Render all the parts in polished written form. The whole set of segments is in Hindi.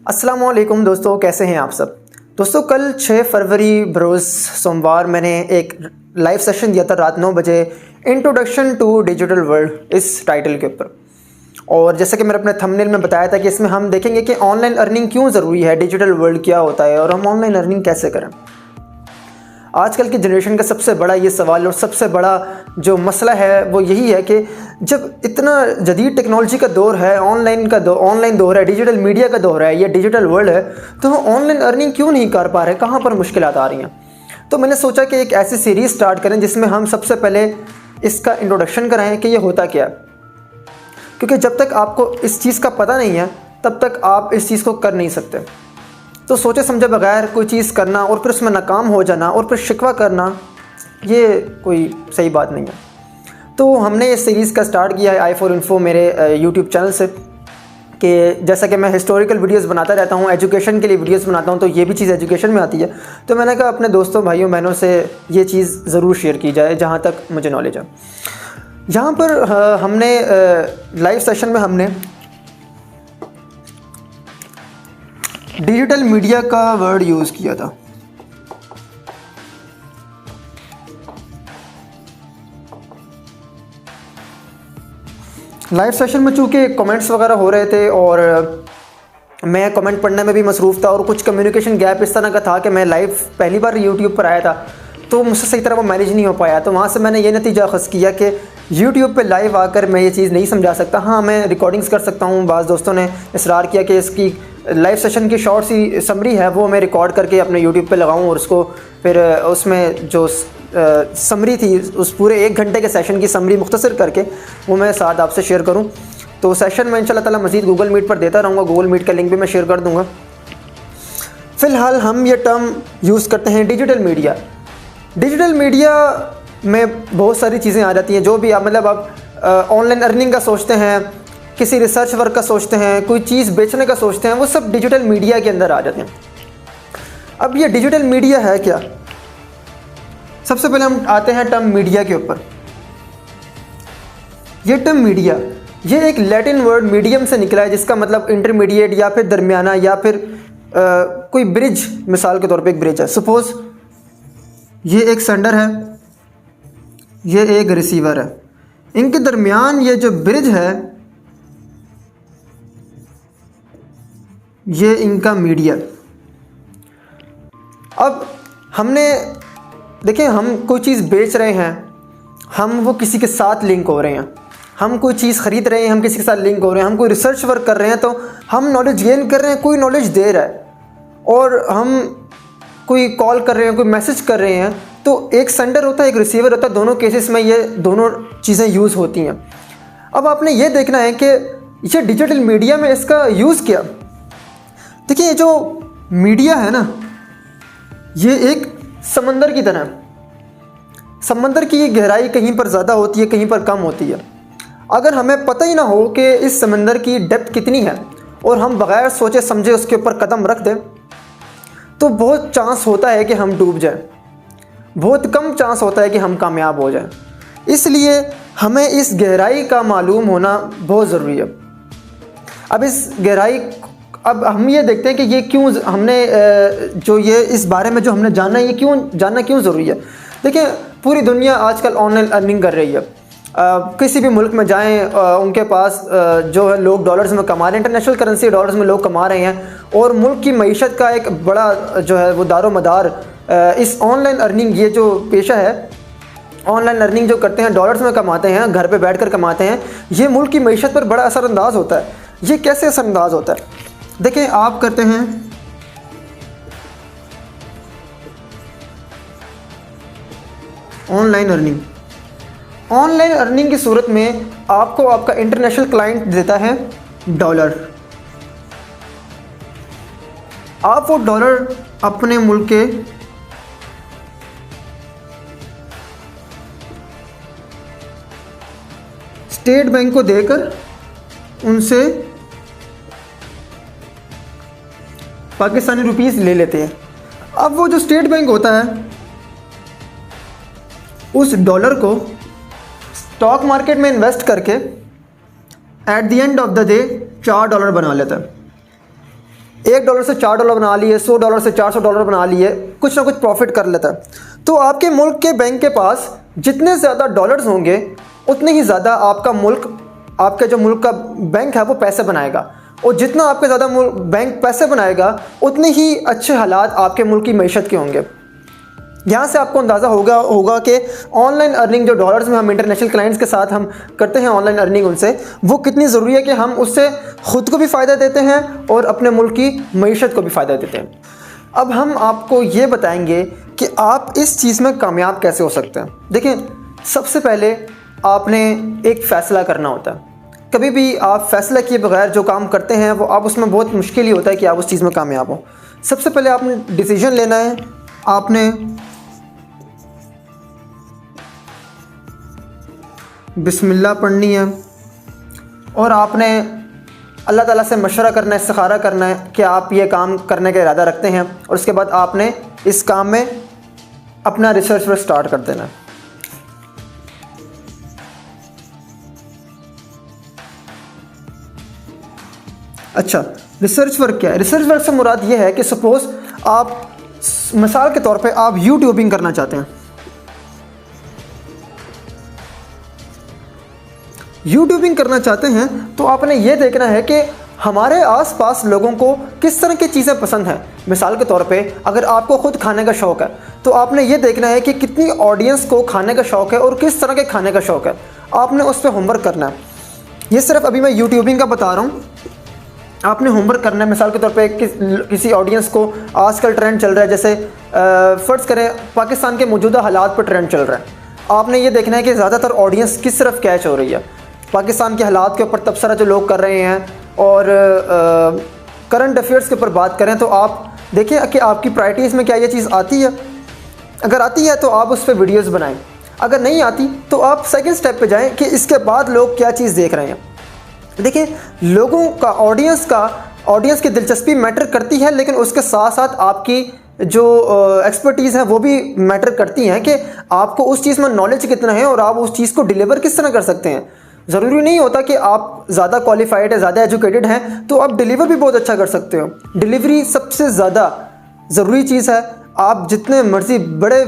अस्सलाम वालेकुम दोस्तों, कैसे हैं आप सब। दोस्तों कल 6 फरवरी बरोज़ सोमवार मैंने एक लाइव सेशन दिया था रात 9 बजे, इंट्रोडक्शन टू डिजिटल वर्ल्ड इस टाइटल के ऊपर। और जैसा कि मैंने अपने थंबनेल में बताया था कि इसमें हम देखेंगे कि ऑनलाइन अर्निंग क्यों ज़रूरी है, डिजिटल वर्ल्ड क्या होता है और हम ऑनलाइन अर्निंग कैसे करें। आजकल की जनरेशन का सबसे बड़ा ये सवाल और सबसे बड़ा जो मसला है वो यही है कि जब इतना जदीद टेक्नोलॉजी का दौर है, ऑनलाइन दौर है, डिजिटल मीडिया का दौर है, ये डिजिटल वर्ल्ड है, तो हम ऑनलाइन अर्निंग क्यों नहीं कर पा रहे, कहाँ पर मुश्किलात आ रही हैं। तो मैंने सोचा कि एक ऐसी सीरीज़ स्टार्ट करें जिसमें हम सबसे पहले इसका इंट्रोडक्शन कराएँ कि ये होता क्या है, क्योंकि जब तक आपको इस चीज़ का पता नहीं है तब तक आप इस चीज़ को कर नहीं सकते। तो सोचे समझे बगैर कोई चीज़ करना और फिर उसमें नाकाम हो जाना और फिर शिकवा करना, ये कोई सही बात नहीं है। तो हमने इस सीरीज़ का स्टार्ट किया है i4info मेरे यूट्यूब चैनल से, कि जैसा कि मैं हिस्टोरिकल वीडियोस बनाता रहता हूँ, एजुकेशन के लिए वीडियोस बनाता हूँ, तो ये भी चीज़ एजुकेशन में आती है। तो मैंने कहा अपने दोस्तों भाइयों बहनों से ये चीज़ ज़रूर शेयर की जाए जहाँ तक मुझे नॉलेज है। यहाँ पर हमने लाइव सेशन में हमने डिजिटल मीडिया का वर्ड यूज़ किया था। लाइव सेशन में चूँकि कमेंट्स वगैरह हो रहे थे और मैं कमेंट पढ़ने में भी मसरूफ़ था और कुछ कम्युनिकेशन गैप इस तरह का था कि मैं लाइव पहली बार यूट्यूब पर आया था तो मुझसे सही तरह वो मैनेज नहीं हो पाया। तो वहाँ से मैंने ये नतीजा अख़ज़ किया कि यूट्यूब पे लाइव आकर मैं ये चीज़ नहीं समझा सकता। हाँ, मैं रिकॉर्डिंग्स कर सकता हूँ। बाज़ दोस्तों ने इसरार किया कि इसकी लाइव सेशन की शॉर्ट सी समरी है वो मैं रिकॉर्ड करके अपने यूट्यूब पे लगाऊँ और उसको फिर उसमें जो समरी थी उस पूरे 1 घंटे के सेशन की समरी मुख्तसर करके वो मैं साथ आपसे शेयर करूँ। तो सेशन में इंशाल्लाह ताला मज़ीद गूगल मीट पर देता रहूँगा, गूगल मीट का लिंक भी मैं शेयर कर दूँगा। फ़िलहाल हम ये टर्म यूज़ करते हैं डिजिटल मीडिया। डिजिटल मीडिया में बहुत सारी चीज़ें आ जाती हैं, जो भी आप मतलब आप ऑनलाइन अर्निंग का सोचते हैं, किसी रिसर्च वर्क का सोचते हैं, कोई चीज़ बेचने का सोचते हैं, वो सब डिजिटल मीडिया के अंदर आ जाते हैं। अब ये डिजिटल मीडिया है क्या? सबसे पहले हम आते हैं टर्म मीडिया के ऊपर। ये टर्म मीडिया, ये एक लैटिन वर्ड मीडियम से निकला है जिसका मतलब इंटरमीडिएट या फिर दरमियाना या फिर कोई ब्रिज। मिसाल के तौर पे एक ब्रिज है। सपोज़ ये एक सेंडर है, ये एक रिसीवर है, इनके दरमियान ये जो ब्रिज है ये इनका मीडिया। अब हमने देखिए, हम कोई चीज़ बेच रहे हैं, हम वो किसी के साथ लिंक हो रहे हैं, हम कोई चीज़ ख़रीद रहे हैं, हम किसी के साथ लिंक हो रहे हैं, हम कोई रिसर्च वर्क कर रहे हैं तो हम नॉलेज गेन कर रहे हैं, कोई नॉलेज दे रहा है, और हम कोई कॉल कर रहे हैं, कोई मैसेज कर रहे हैं, तो एक सेंडर होता है, एक रिसीवर होता है। दोनों केसेस में ये दोनों चीज़ें यूज़ होती हैं। अब आपने ये देखना है कि ये डिजिटल मीडिया में इसका यूज़ क्या। देखिए, ये जो मीडिया है ना, ये एक समंदर की तरह। समंदर की गहराई कहीं पर ज़्यादा होती है, कहीं पर कम होती है। अगर हमें पता ही ना हो कि इस समंदर की डेप्थ कितनी है और हम बग़ैर सोचे समझे उसके ऊपर कदम रख दें तो बहुत चांस होता है कि हम डूब जाएं, बहुत कम चांस होता है कि हम कामयाब हो जाएं। इसलिए हमें इस गहराई का मालूम होना बहुत ज़रूरी है। अब इस गहराई, अब हम ये देखते हैं कि ये क्यों हमने जो ये इस बारे में जो हमने जाना है, ये क्यों जानना क्यों ज़रूरी है। देखिए, पूरी दुनिया आजकल ऑनलाइन अर्निंग कर रही है। किसी भी मुल्क में जाएं, उनके पास जो है लोग डॉलर्स में कमा रहे हैं, इंटरनेशनल करेंसी डॉलर्स में लोग कमा रहे हैं, और मुल्क की मईशत का एक बड़ा जो है वो दारो मदार इस ऑनलाइन अर्निंग, ये जो पेशा है ऑनलाइन अर्निंग जो करते हैं, डॉलर्स में कमाते हैं, घर पे बैठकर कमाते हैं, ये मुल्क की मईशत पर बड़ा असरअंदाज होता है। ये कैसे असरअंदाज होता है? देखें, आप करते हैं ऑनलाइन अर्निंग। ऑनलाइन अर्निंग की सूरत में आपको आपका इंटरनेशनल क्लाइंट देता है डॉलर। आप वो डॉलर अपने मुल्क के स्टेट बैंक को देकर उनसे पाकिस्तानी रुपीस ले लेते हैं। अब वो जो स्टेट बैंक होता है उस डॉलर को स्टॉक मार्केट में इन्वेस्ट करके at the end of the day $4 बना लेता है। $1 से $4 बना लिए, $100 से $400 बना लिए, कुछ ना कुछ प्रॉफिट कर लेता है। तो आपके मुल्क के बैंक के पास जितने ज़्यादा डॉलर्स होंगे उतने ही ज़्यादा आपका मुल्क, आपके जो मुल्क का बैंक है वो पैसे बनाएगा, और जितना आपके ज़्यादा बैंक पैसे बनाएगा उतने ही अच्छे हालात आपके मुल्क की मईशत के होंगे। यहाँ से आपको अंदाज़ा होगा कि ऑनलाइन अर्निंग जो डॉलर्स में हम इंटरनेशनल क्लाइंट्स के साथ हम करते हैं ऑनलाइन अर्निंग, उनसे वो कितनी ज़रूरी है कि हम उससे ख़ुद को भी फ़ायदा देते हैं और अपने मुल्क की मईशत को भी फ़ायदा देते हैं। अब हम आपको ये बताएंगे कि आप इस चीज़ में कामयाब कैसे हो सकते हैं। देखिए, सबसे पहले आपने एक फ़ैसला करना होता है। कभी भी आप फ़ैसला किए बगैर जो काम करते हैं वो आप उसमें बहुत मुश्किल ही होता है कि आप उस चीज़ में कामयाब हो। सबसे पहले आपने डिसीजन लेना है, आपने बिस्मिल्लाह पढ़नी है और आपने अल्लाह ताला से मशवरा करना है, इस्तिखारा करना है कि आप ये काम करने का इरादा रखते हैं, और उसके बाद आपने इस काम में अपना रिसर्च वर्क स्टार्ट कर देना है। अच्छा, रिसर्च वर्क क्या है? रिसर्च वर्क से मुराद ये है कि सपोज़ आप मिसाल के तौर पे आप यूट्यूबिंग करना चाहते हैं। यूट्यूबिंग करना चाहते हैं तो आपने ये देखना है कि हमारे आसपास लोगों को किस तरह की चीज़ें पसंद हैं। मिसाल के तौर पे अगर आपको ख़ुद खाने का शौक़ है तो आपने ये देखना है कि कितनी ऑडियंस को खाने का शौक़ है और किस तरह के खाने का शौक़ है, आपने उस पर होमवर्क करना है। ये सिर्फ अभी मैं यूट्यूबिंग का बता रहा हूँ, आपने होमवर्क करना है। मिसाल के तौर पे किसी ऑडियंस को आजकल ट्रेंड चल रहा है, जैसे फ़र्ज़ करें पाकिस्तान के मौजूदा हालात पर ट्रेंड चल रहा है, आपने ये देखना है कि ज़्यादातर ऑडियंस किस तरफ कैच हो रही है। पाकिस्तान के हालात के ऊपर तबसरा जो लोग कर रहे हैं और करंट अफेयर्स के ऊपर बात करें तो आप देखें कि आपकी प्रायोरिटीज़ में क्या ये चीज़ आती है। अगर आती है तो आप उस पर वीडियोज़ बनाएं, अगर नहीं आती तो आप सेकंड स्टेप पे जाएं कि इसके बाद लोग क्या चीज़ देख रहे हैं। देखिए, लोगों का ऑडियंस की दिलचस्पी मैटर करती है, लेकिन उसके साथ साथ आपकी जो एक्सपर्टीज़ है वो भी मैटर करती हैं कि आपको उस चीज़ में नॉलेज कितना है और आप उस चीज़ को डिलीवर किस तरह कर सकते हैं। ज़रूरी नहीं होता कि आप ज़्यादा क्वालिफाइड है, ज़्यादा एजुकेटेड हैं तो आप डिलीवर भी बहुत अच्छा कर सकते हो। डिलीवरी सबसे ज़्यादा ज़रूरी चीज़ है। आप जितने मर्ज़ी बड़े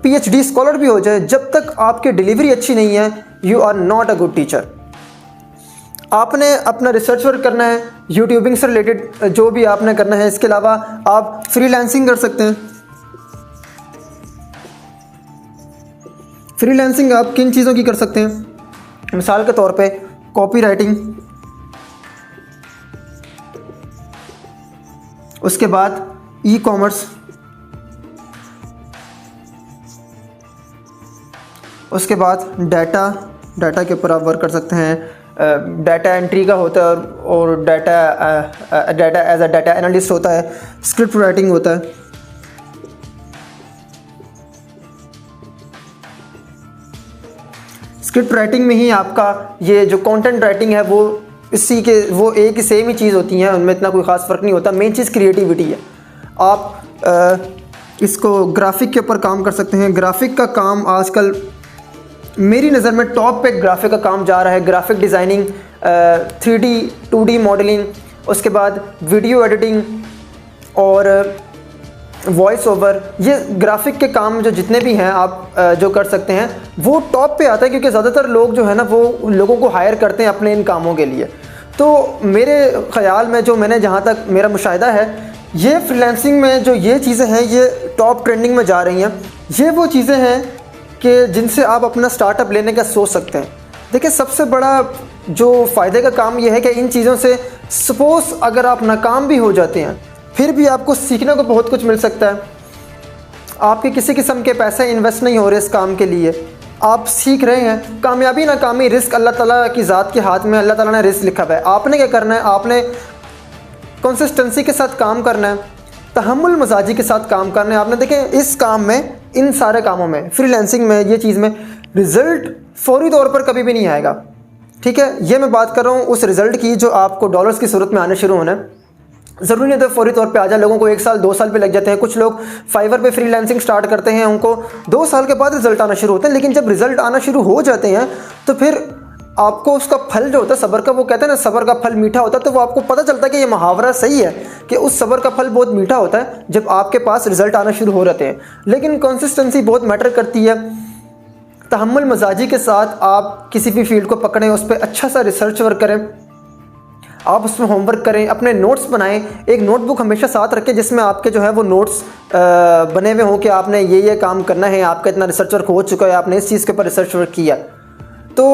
PhD स्कॉलर भी हो जाए, जब तक आपकी डिलीवरी अच्छी नहीं है, you are not a good teacher. आपने अपना रिसर्च वर्क करना है, यूट्यूबिंग से रिलेटेड जो भी आपने करना है। इसके अलावा आप फ्रीलांसिंग कर सकते हैं। फ्रीलांसिंग आप किन चीज़ों की कर सकते हैं? मिसाल के तौर पे कॉपी राइटिंग, उसके बाद ई-कॉमर्स, उसके बाद डाटा के ऊपर आप वर्क कर सकते हैं। डाटा एंट्री का होता है और data as a data analyst होता है। स्क्रिप्ट राइटिंग होता है। स्क्रिप्ट राइटिंग में ही आपका ये जो कंटेंट राइटिंग है वो एक ही सेम ही चीज़ होती हैं, उनमें इतना कोई ख़ास फ़र्क नहीं होता। मेन चीज़ क्रिएटिविटी है। आप इसको ग्राफिक के ऊपर काम कर सकते हैं। ग्राफिक का काम आजकल मेरी नज़र में टॉप पे ग्राफिक का काम जा रहा है। Graphic designing, 3D 2D modelling, उसके बाद वीडियो एडिटिंग और वॉइस ओवर, ये ग्राफिक के काम जो जितने भी हैं आप जो कर सकते हैं वो टॉप पे आता है, क्योंकि ज़्यादातर लोग जो है ना वो लोगों को हायर करते हैं अपने इन कामों के लिए। तो मेरे ख़्याल में जो मैंने जहाँ तक मेरा मुशाहिदा है, ये फ्रीलांसिंग में जो ये चीज़ें हैं ये टॉप ट्रेंडिंग में जा रही हैं। ये वो चीज़ें हैं कि जिनसे आप अपना स्टार्टअप लेने का सोच सकते हैं। देखिए, सबसे बड़ा जो फ़ायदे का काम ये है कि इन चीज़ों से सपोज़ अगर आप नाकाम भी हो जाते हैं फिर भी आपको सीखने को बहुत कुछ मिल सकता है। आपके किसी किस्म के पैसे इन्वेस्ट नहीं हो रहे इस काम के लिए, आप सीख रहे हैं। कामयाबी नाकामी रिस्क अल्लाह ताला की ज़ात के हाथ में, अल्लाह ताला ने रिस्क लिखा हुआ है। आपने क्या करना है? आपने कंसिस्टेंसी के साथ काम करना है, तहम्मुल मजाजी के साथ काम करना है। आपने देखें इस काम में, इन सारे कामों में, फ्रीलांसिंग में, ये चीज़ में रिज़ल्ट फौरी तौर पर कभी भी नहीं आएगा। ठीक है, ये मैं बात कर रहा हूँ उस रिज़ल्ट की जो आपको डॉलर्स की सूरत में आने शुरू होना है। ज़रूरी नहीं तो फौरी तौर पे आ जाए। लोगों को 1 साल 2 साल पे लग जाते हैं। कुछ लोग फाइवर पे फ्रीलांसिंग स्टार्ट करते हैं, उनको 2 साल के बाद रिज़ल्ट आना शुरू होते हैं। लेकिन जब रिज़ल्ट आना शुरू हो जाते हैं तो फिर आपको उसका फल जो होता है सब्र का, वो कहते हैं ना सब्र का फल मीठा होता है, तो वो आपको पता चलता है कि ये मुहावरा सही है कि उस सब्र का फल बहुत मीठा होता है जब आपके पास रिज़ल्ट आना शुरू हो जाते हैं। लेकिन कंसिस्टेंसी बहुत मैटर करती है। तहम्मुल मजाजी के साथ आप किसी भी फील्ड को पकड़ें, उस पर अच्छा सा रिसर्च वर्क करें, आप उसमें होमवर्क करें, अपने नोट्स बनाएं। एक नोटबुक हमेशा साथ रखें जिसमें आपके जो है वो नोट्स बने हुए हों कि आपने ये काम करना है, आपका इतना रिसर्च वर्क हो चुका है, आपने इस चीज़ के ऊपर रिसर्च वर्क किया। तो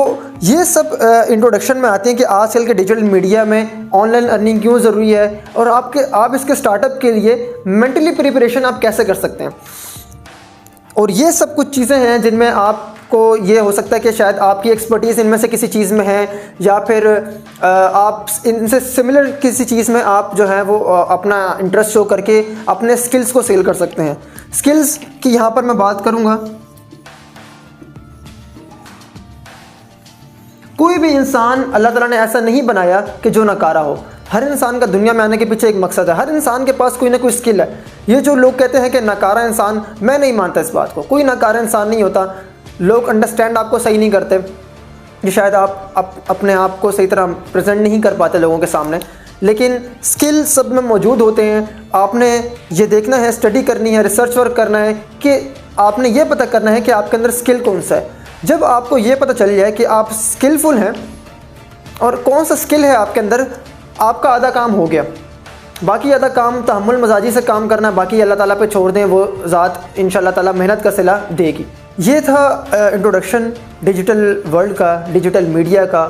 ये सब इंट्रोडक्शन में आते हैं कि आजकल के डिजिटल मीडिया में ऑनलाइन अर्निंग क्यों ज़रूरी है और आप इसके स्टार्टअप के लिए मेंटली प्रिपरेशन आप कैसे कर सकते हैं। और ये सब कुछ चीज़ें हैं जिनमें आपको ये हो सकता है कि शायद आपकी एक्सपर्टीज़ इनमें से किसी चीज़ में है, या फिर आप इनसे सिमिलर किसी चीज़ में आप जो है वो अपना इंटरेस्ट शो करके अपने स्किल्स को सेल कर सकते हैं। स्किल्स की यहाँ पर मैं बात करूँगा। कोई भी इंसान अल्लाह ताला ने ऐसा नहीं बनाया कि जो नकारा हो। हर इंसान का दुनिया में आने के पीछे एक मकसद है। हर इंसान के पास कोई ना कोई स्किल है। ये जो लोग कहते हैं कि नकारा इंसान, मैं नहीं मानता इस बात को। कोई नकारा इंसान नहीं होता। लोग अंडरस्टैंड आपको सही नहीं करते कि शायद आप अपने आप को सही तरह प्रेजेंट नहीं कर पाते लोगों के सामने, लेकिन स्किल सब में मौजूद होते हैं। आपने ये देखना है, स्टडी करनी है, रिसर्च वर्क करना है कि आपने ये पता करना है कि आपके अंदर स्किल कौन सा है। जब आपको ये पता चल जाए कि आप स्किलफुल हैं और कौन सा स्किल है आपके अंदर, आपका आधा काम हो गया। बाकी आधा काम तहम्मुल मजाजी से काम करना, बाकी अल्लाह ताला पे छोड़ दें, वो ज़ात इंशाअल्लाह ताला मेहनत का सिला देगी। ये था इंट्रोडक्शन डिजिटल वर्ल्ड का, डिजिटल मीडिया का।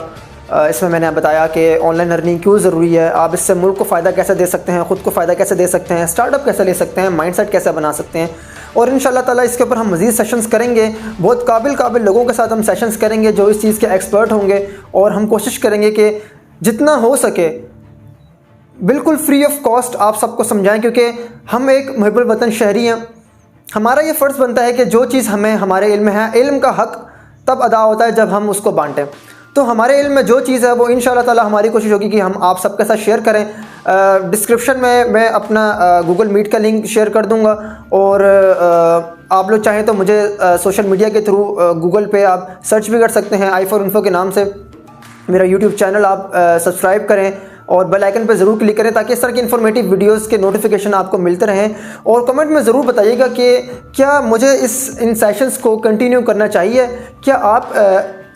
इसमें मैंने बताया कि ऑनलाइन अर्निंग क्यों ज़रूरी है, आप इससे मुल्क को फ़ायदा कैसे दे सकते हैं, ख़ुद को फ़ायदा कैसे दे सकते हैं, स्टार्टअप कैसे ले सकते हैं, माइंडसेट कैसे बना सकते हैं। और इंशाअल्लाह ताला इसके ऊपर हम मज़ीद सेशंस करेंगे। बहुत काबिल लोगों के साथ हम सेशंस करेंगे जो इस चीज़ के एक्सपर्ट होंगे, और हम कोशिश करेंगे कि जितना हो सके बिल्कुल फ्री ऑफ कॉस्ट आप सबको समझाएं, क्योंकि हम एक मुहिब्बुल वतन शहरी हैं। हमारा ये फ़र्ज़ बनता है कि जो चीज़ हमें हमारे इल्म में है, इल्म का हक़ तब अदा होता है जब हम उसको बांटें। तो हमारे इल्म में जो चीज़ है वो इंशाअल्लाह ताला हमारी कोशिश होगी कि हम आप सबके साथ शेयर करें। डिस्क्रिप्शन में मैं अपना गूगल मीट का लिंक शेयर कर दूंगा, और आप लोग चाहें तो मुझे सोशल मीडिया के थ्रू गूगल पे आप सर्च भी कर सकते हैं। i4info के नाम से मेरा यूट्यूब चैनल आप सब्सक्राइब करें और बेल आइकन पर ज़रूर क्लिक करें ताकि इस तरह की इन्फॉर्मेटिव वीडियोस के नोटिफिकेशन आपको मिलते रहें। और कमेंट में ज़रूर बताइएगा कि क्या मुझे इन सेशंस को कंटिन्यू करना चाहिए, क्या आप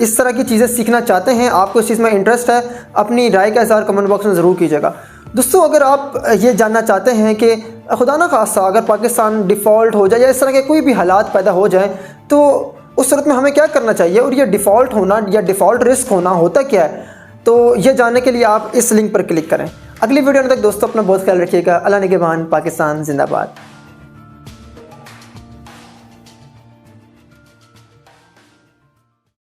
इस तरह की चीज़ें सीखना चाहते हैं, आपको इस चीज़ में इंटरेस्ट है। अपनी राय का इज़हार कमेंट बॉक्स में ज़रूर कीजिएगा। दोस्तों, अगर आप ये जानना चाहते हैं कि खुदा ना खास्ता अगर पाकिस्तान डिफ़ॉल्ट हो जाए या इस तरह के कोई भी हालात पैदा हो जाए तो उस सूरत में हमें क्या करना चाहिए, और ये डिफ़ॉल्ट होना या डिफ़ॉल्ट रिस्क होना होता क्या है, तो ये जानने के लिए आप इस लिंक पर क्लिक करें। अगली वीडियो तक दोस्तों अपना बहुत ख्याल रखिएगा। अल्लाह निगहबान। पाकिस्तान जिंदाबाद।